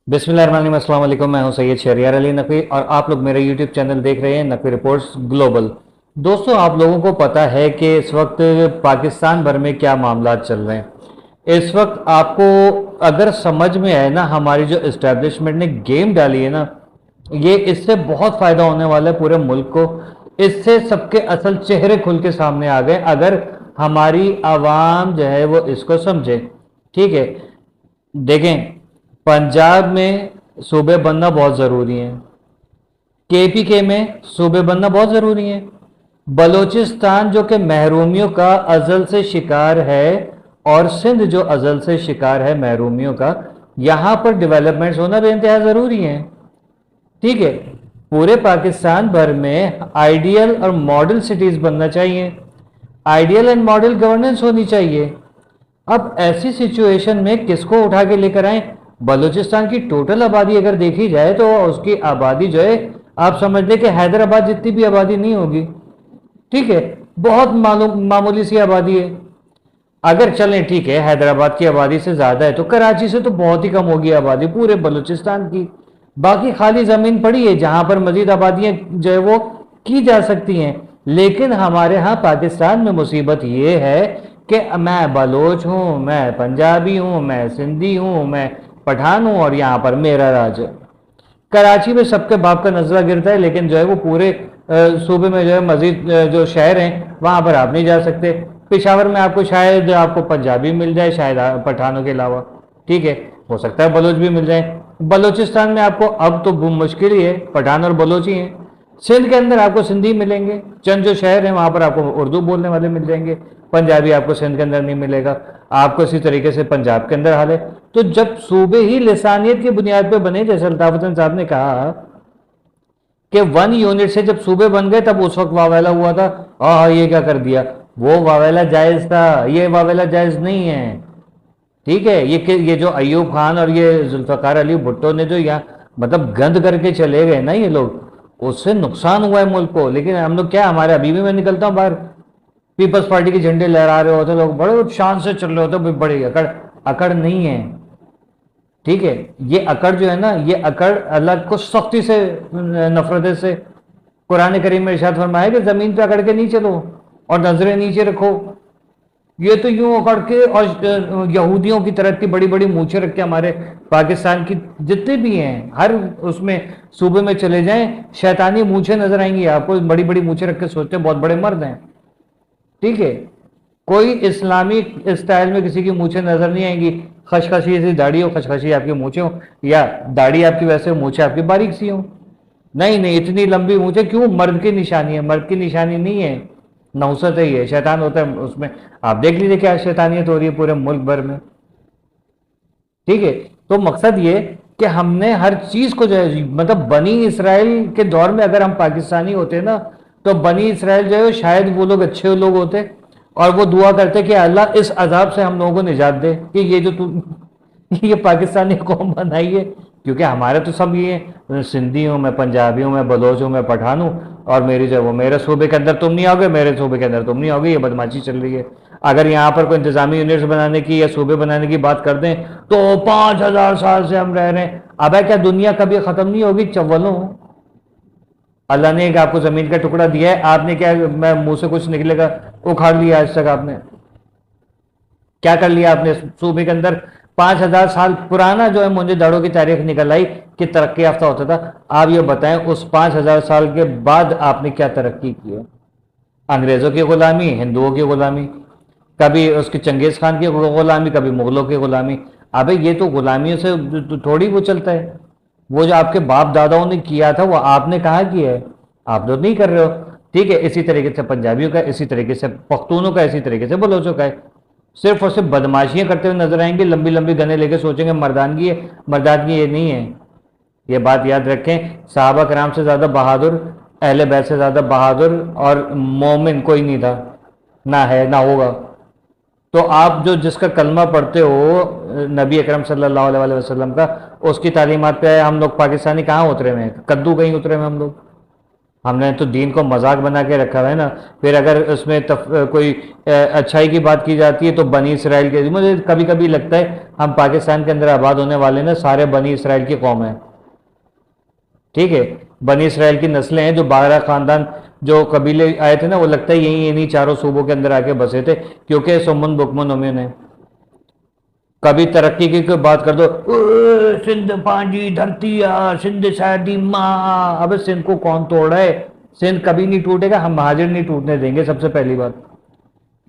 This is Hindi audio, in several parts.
बिस्मिल्लाहिर्रहमानिर्रहीम, अस्सलाम वालेकुम। मैं हूं सैयद शहरियार अली नकवी और आप लोग मेरा यूट्यूब चैनल देख रहे हैं नकवी रिपोर्ट्स ग्लोबल। दोस्तों, आप लोगों को पता है कि इस वक्त पाकिस्तान भर में क्या मामला चल रहे हैं। इस वक्त आपको अगर समझ में आए ना, हमारी जो इस्टेब्लिशमेंट ने गेम डाली है ना, ये इससे बहुत फ़ायदा होने वाला है पूरे मुल्क को। इससे सबके असल चेहरे खुल के सामने आ गए अगर हमारी आवाम जो है वो इसको समझे। ठीक है, देखें, पंजाब में सूबे बनना बहुत ज़रूरी है, केपीके में सूबे बनना बहुत ज़रूरी है। बलूचिस्तान जो कि महरूमियों का अज़ल से शिकार है और सिंध जो अज़ल से शिकार है महरूमियों का, यहाँ पर डेवलपमेंट्स होना बेइंतहा ज़रूरी है। ठीक है, पूरे पाकिस्तान भर में आइडियल और मॉडल सिटीज़ बनना चाहिए, आइडियल एंड मॉडल गवर्नेंस होनी चाहिए। अब ऐसी सिचुएशन में किसको उठा के लेकर आए? बलूचिस्तान की टोटल आबादी अगर देखी जाए तो उसकी आबादी जो है, आप समझ लें कि हैदराबाद जितनी भी आबादी नहीं होगी। ठीक है, बहुत मामूली सी आबादी है। अगर चलें, ठीक है, हैदराबाद की आबादी से ज़्यादा है तो कराची से तो बहुत ही कम होगी आबादी पूरे बलूचिस्तान की। बाकी खाली ज़मीन पड़ी है जहाँ पर मज़ीद आबादियाँ जो है वो की जा सकती हैं। लेकिन हमारे यहाँ पाकिस्तान में मुसीबत ये है कि मैं बलोच हूँ, मैं पंजाबी हूँ, मैं सिंधी हूँ, मैं पठान हूँ और यहाँ पर मेरा राज है। कराची में सबके बाप का नजरा गिरता है, लेकिन जो है वो पूरे सूबे में जो है मजीद जो शहर हैं वहाँ पर आप नहीं जा सकते। पेशावर में आपको शायद आपको पंजाबी मिल जाए, शायद पठानों के अलावा। ठीक है, हो सकता है बलोच भी मिल जाए। बलोचिस्तान में आपको अब तो मुश्किल ही है, पठान और बलोच ही हैं। सिंध के अंदर आपको सिंधी मिलेंगे, चंद जो शहर हैं वहाँ पर आपको उर्दू बोलने वाले मिल जाएंगे। पंजाबी आपको सिंध के अंदर नहीं मिलेगा, आपको इसी तरीके से पंजाब के अंदर हाल है। तो जब सूबे ही लिसानियत की बुनियाद पर बने, जैसे अल्ताफ हुसैन साहब ने कहा कि 1 यूनिट से जब सूबे बन गए तब उस वक्त वावेला हुआ था, हाँ ये क्या कर दिया, वो वावेला जायज़ था, ये वावेला जायज़ नहीं है। ठीक है, ये जो अयूब खान और ये जुल्फ़िकार अली भुट्टो ने जो यहाँ मतलब गंद करके चले गए ना ये लोग, उससे नुकसान हुआ है मुल्क को। लेकिन हम लोग क्या, हमारे अभी भी मैं निकलता हूँ बाहर, पीपल्स पार्टी के झंडे लहरा रहे होते लोग, बड़े शान से चल रहे होते, बड़ी अकड़ अकड़ नहीं है। ठीक है, ये अकड़ जो है ना, ये अकड़ अल्लाह को सख्ती से नफरत से। कुरान करीम में इरशाद फरमाया कि जमीन पे अकड़ के नहीं चलो और नजरें नीचे रखो। ये तो यूं अकड़ के, और यहूदियों की तरह की बड़ी बड़ी मूछें रख के हमारे पाकिस्तान की जितने भी हैं हर उसमें सूबे में चले जाएं, शैतानी मूछें नजर आएंगी आपको, बड़ी बड़ी मूछें रख के सोचते हैं बहुत बड़े मर्द हैं। ठीक है, कोई इस्लामिक स्टाइल में किसी की मूछें नजर नहीं आएंगी। खशखशी सी दाढ़ी हो, खशखशी आपकी मूछें हो, या दाढ़ी आपकी वैसे मूछें आपकी बारीक सी हो। नहीं नहीं, इतनी लंबी मूछें क्यों? मर्द की निशानी है, मर्द की निशानी नहीं है, नौसत है, ये शैतान होता है उसमें। आप देख लीजिए क्या शैतानियत हो रही है पूरे मुल्क भर में। ठीक है, तो मकसद ये कि हमने हर चीज को जो है, मतलब बनी इसराइल के दौर में अगर हम पाकिस्तानी होते ना, तो बनी इसराइल जो है शायद वो लोग अच्छे लोग होते और वो दुआ करते कि अल्लाह इस अजाब से हम लोगों को निजात दे कि ये जो तू ये पाकिस्तानी कौम बनाई है। क्योंकि हमारे तो सब ये सिंधी हूँ, मैं पंजाबी हूँ, मैं बलोच हूँ, मैं पठान हूँ, और मेरी जो वो मेरे सूबे के अंदर तुम नहीं आओगे, मेरे सूबे के अंदर तुम नहीं आओगे, ये बदमाशी चल रही है। अगर यहाँ पर कोई इंतजामी यूनिट्स बनाने की या सूबे बनाने की बात कर दें तो 5000 साल से हम रह रहे हैं। अब है क्या दुनिया कभी खत्म नहीं होगी? चव्वलों, अल्लाह ने एक आपको जमीन का टुकड़ा दिया है, आपने क्या, मैं मुंह से कुछ निकलेगा उखाड़ लिया? आज तक आपने क्या कर लिया? आपने सूबे के अंदर 5000 साल पुराना जो है मुंजे दाड़ों की तारीख निकल आई कि तरक्की याफ्ता होता था। आप ये बताएं उस 5000 साल के बाद आपने क्या तरक्की की है? अंग्रेजों की गुलामी, हिंदुओं की गुलामी, कभी उसकी चंगेज खान की गुलामी, कभी मुगलों की गुलामी। अबे ये तो गुलामियों से थोड़ी वो चलता है। वो जो आपके बाप दादाओं ने किया था वो आपने कहाँ किया है? आप तो नहीं कर रहे हो। ठीक है, इसी तरीके से पंजाबियों का, इसी तरीके से पख्तूनों का, इसी तरीके से बलोचों का है। सिर्फ और सिर्फ बदमाशियां करते हुए नजर आएंगे, लंबी लंबी गने लेके सोचेंगे मर्दानगी है। मर्दानगी ये नहीं है, ये बात याद रखें। साहबा कराम से ज़्यादा बहादुर, अहले बैत से ज़्यादा बहादुर और मोमिन कोई नहीं था, ना है ना होगा। तो आप जो जिसका कलमा पढ़ते हो नबी अकरम सल्लल्लाहु अलैहि वसल्लम का, उसकी तालीमात पे हम लोग पाकिस्तानी कहाँ उतरे हुए हैं? कद्दू कहीं उतरे हुए हम लोग? हमने तो दीन को मजाक बना के रखा हुआ है ना। फिर अगर उसमें कोई अच्छाई की बात की जाती है तो बनी इसराइल के, मुझे कभी कभी लगता है हम पाकिस्तान के अंदर आबाद होने वाले ना सारे बनी इसराइल की कौम है। ठीक है, बनी इसराइल की नस्लें हैं, जो 12 खानदान जो कबीले आए थे ना, वो लगता है यही इन्हीं चारों सूबों के अंदर आके बसे थे, क्योंकि सुमन बुकमन उमिन है। कभी तरक्की की कोई बात कर दो, सिंध पांजी धरती आ, सिंध शादी माँ, अबे सिंध को कौन तोड़ रहा है? सिंध कभी नहीं टूटेगा, हम महाजिर नहीं टूटने देंगे। सबसे पहली बात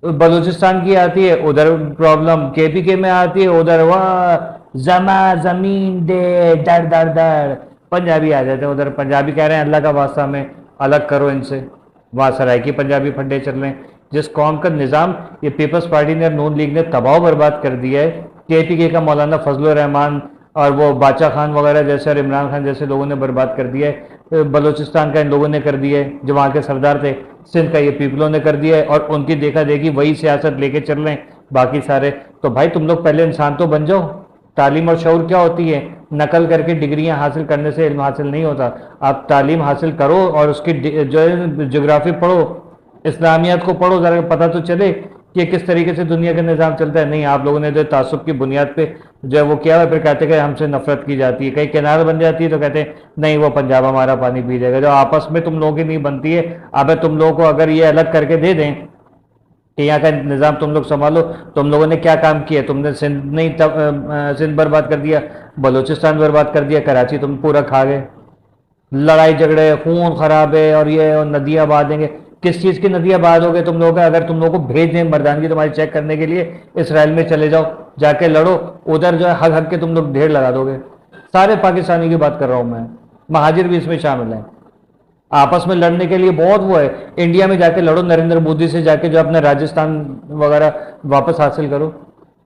बलूचिस्तान की आती है, उधर प्रॉब्लम, केपीके में आती है, उधर वाह जमा जमीन दे दर दर दर। पंजाबी आ जाते हैं उधर, पंजाबी कह रहे हैं अल्लाह का वास्ता में अलग करो इनसे। वहाँ सराइकी पंजाबी फंडे चल रहे हैं। जिस कौम का निज़ाम ये पीपल्स पार्टी ने, नून लीग ने तबाह बर्बाद कर दिया है, केपीके का मौलाना फजलुर रहमान और वो बाचा खान वगैरह जैसे और इमरान खान जैसे लोगों ने बर्बाद कर दिया है। बलूचिस्तान का इन लोगों ने कर दिया है, जो वहाँ के सरदार थे। सिंध का ये पीपलों ने कर दिया है, और उनकी देखा देखी वही सियासत लेके चल रहे हैं बाकी सारे। तो भाई तुम लोग पहले इंसान तो बन जाओ। तालीम और शऊर क्या होती है? नकल करके डिग्रियां हासिल करने से इल्म हासिल नहीं होता। आप तालीम हासिल करो और उसकी जो है ज्योग्राफी पढ़ो, इस्लामियात को पढ़ो, जरा पता तो चले कि किस तरीके से दुनिया का निज़ाम चलता है। नहीं, आप लोगों ने जो तासुब की बुनियाद पे जो है वो किया है, फिर कहते हैं कि हमसे नफरत की जाती है। कहीं किनार बन जाती है तो कहते हैं नहीं वो पंजाब हमारा पानी पी जाएगा। जो आपस में तुम लोगों की नहीं बनती है, अब तुम लोगों को अगर ये अलग करके दे दें कि यहाँ का निज़ाम तुम लोग संभालो। तुम लोगों ने क्या काम किया? तुमने सिंध नहीं सिंध बर्बाद कर दिया, बलूचिस्तान बर्बाद कर दिया, कराची तुम पूरा खा गए। लड़ाई झगड़े, खून खराबे और ये, और नदियाँ बहा देंगे। किस चीज़ की नदियाँ बहा दोगे तुम लोग? अगर तुम लोग को भेज दें मर्दानगी तुम्हारी चेक करने के लिए, इसराइल में चले जाओ, जाके लड़ो, उधर जो है हक हक के तुम लोग ढेर लगा दोगे। सारे पाकिस्तानी की बात कर रहा हूँ मैं, महाजिर भी इसमें शामिल हैं। आपस में लड़ने के लिए बहुत वो है, इंडिया में जाके लड़ो, नरेंद्र मोदी से जाके जो अपना राजस्थान वगैरह वापस हासिल करो।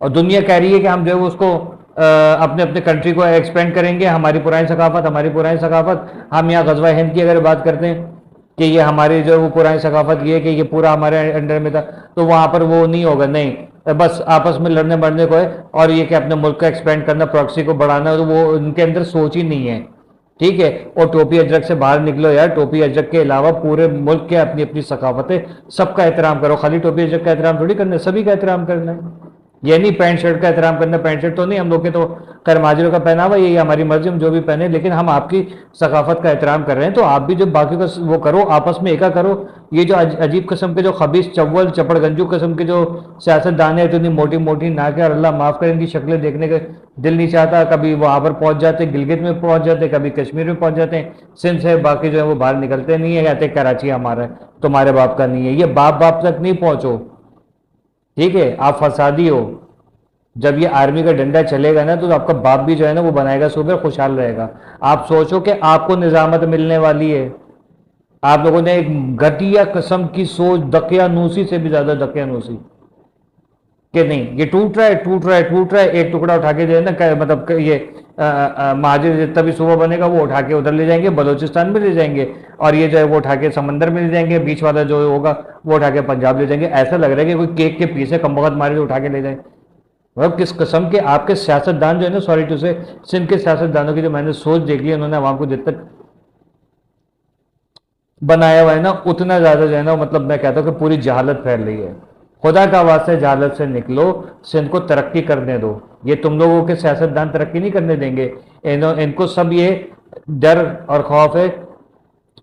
और दुनिया कह रही है कि हम जो है उसको अपने अपने कंट्री को एक्सपेंड करेंगे। हमारी पुरानी सकाफत, हमारी पुरानी सकाफत, हम यहाँ गजवा हिंद की अगर बात करते हैं कि ये हमारी जो वो पुरानी सकाफत ये है कि ये पूरा हमारे अंडर में था, तो वहाँ पर वो नहीं होगा। नहीं, बस आपस में लड़ने मरने को है, और ये कि अपने मुल्क को एक्सपेंड करना, प्रॉक्सी को बढ़ाना, तो वो उनके अंदर सोच ही नहीं है। ठीक है, और टोपी अजरक से बाहर निकलो यार। टोपी अजरक के अलावा पूरे मुल्क के अपनी अपनी सकाफत है, सबका एहतराम करो। खाली टोपी अजरक का एहतराम थोड़ी करना है, सभी का एहतराम करना है। ये नहीं पैंट शर्ट का एहतराम करना, पैंट शर्ट तो नहीं, हम लोग के तो खैर माजरों का पहनावा यही हमारी मर्जी, हम जो भी पहने, लेकिन हम आपकी सकाफत का एहतराम कर रहे हैं, तो आप भी जो बाकी का वो करो, आपस में एका करो। ये जो अजीब किस्म के जो खबीस चव्वल चपड़गंजू किस्म के जो सियासतदान है, इतनी मोटी मोटी नाक है, और अल्लाह माफ़ करें इनकी शक्लें देखने का दिल नहीं चाहता। कभी वहाँ पर पहुँच जाते, गिलगित में पहुँच जाते, कभी कश्मीर में पहुँच जाते हैं, सिंध से बाकी जो है वो बाहर निकलते नहीं है, कहते कराची हमारा है, तुम्हारे बाप का नहीं है। ये बाप बाप तक नहीं पहुँचो, ठीक है, आप फसादी हो। जब ये आर्मी का डंडा चलेगा ना, तो आपका बाप भी जो है ना वो बनाएगा सूबे, खुशहाल रहेगा। आप सोचो कि आपको निजामत मिलने वाली है। आप लोगों ने एक घटिया किस्म की सोच, दकियानूसी से भी ज्यादा दकियानूसी, कि नहीं ये टूट रहा है, टूट रहा है, टूट रहा है, एक टुकड़ा उठा के जो है ना, मतलब ये महाजिर जितना भी सूबा बनेगा वो उठा के उधर ले जाएंगे, बलूचिस्तान में ले जाएंगे, और ये जो है वो उठा के समंदर में ले जाएंगे, बीच वाला जो होगा वो उठा के पंजाब ले जाएंगे। ऐसा लग रहा है कि कोई केक के पीछे कमबख्त मारे उठा के ले जाए। मतलब किस किस्म के आपके सियासतदान जो है ना, सॉरी टू से, सिंध के सियासतदानों की जो मैंने सोच देख ली, उन्होंने आवाम को जितना बनाया हुआ है ना, उतना ज्यादा जो है ना, मतलब मैं कहता हूँ कि पूरी जहालत फैल रही है। खुदा का वास्ते जहालत से निकलो, सिंध को तरक्की करने दो। ये तुम लोगों के सियासतदान तरक्की नहीं करने देंगे। इनको सब ये डर और खौफ है,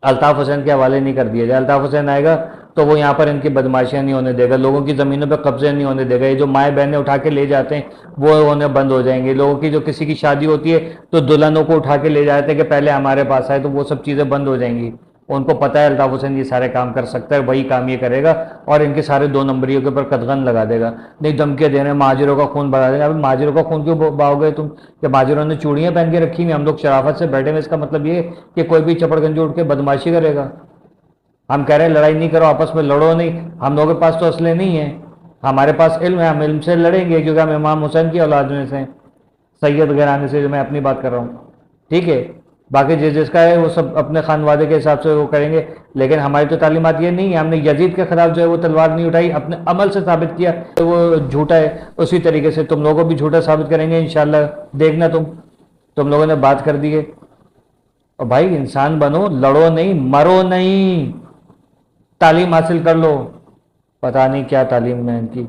अल्ताफ हुसैन के हवाले नहीं कर दिया जाए। अल्ताफ हुसैन आएगा तो वो यहाँ पर इनकी बदमाशियाँ नहीं होने देगा, लोगों की ज़मीनों पर कब्जे नहीं होने देगा। ये जो माएँ बहनें उठा के ले जाते हैं वो होने बंद हो जाएंगे। लोगों की जो किसी की शादी होती है तो दुल्हनों को उठा के ले जाते हैं कि पहले हमारे पास आए, तो वो सब चीज़ें बंद हो जाएंगी। उनको पता है अल्ताफ हुसैन ये सारे काम कर सकता है, वही काम ये करेगा, और इनके सारे 2 नंबरियों के ऊपर कदगन लगा देगा। नहीं धमकियाँ दे रहे हैं महाजिरों का खून बढ़ा देगा। अब महाजिरों का खून क्यों बहाओगे तुम? कि महाजिरों ने चूड़ियाँ पहन के रखी हुई, हम लोग शराफत से बैठे हुए, इसका मतलब ये कि कोई भी चपड़गंजू उठ के बदमाशी करेगा। हम कह रहे हैं लड़ाई नहीं करो, आपस में लड़ो नहीं। हम लोगों के पास तो असले नहीं है, हमारे पास इल्म है, हम इल्म से लड़ेंगे, क्योंकि हम इमाम हुसैन की औलाद में से, सैयद घराने से, जो मैं अपनी बात कर रहा हूँ। ठीक है, बाकी जिसका है वो सब अपने खानवादे के हिसाब से वो करेंगे, लेकिन हमारी तो तालीमात ये नहीं है। हमने यजीद के खिलाफ जो है वो तलवार नहीं उठाई, अपने अमल से साबित किया तो वो झूठा है। उसी तरीके से तुम लोगों को भी झूठा साबित करेंगे इंशाल्लाह, देखना। तुम लोगों ने बात कर दी है, और भाई इंसान बनो, लड़ो नहीं, मरो नहीं, तालीम हासिल कर लो। पता नहीं क्या तालीम है इनकी।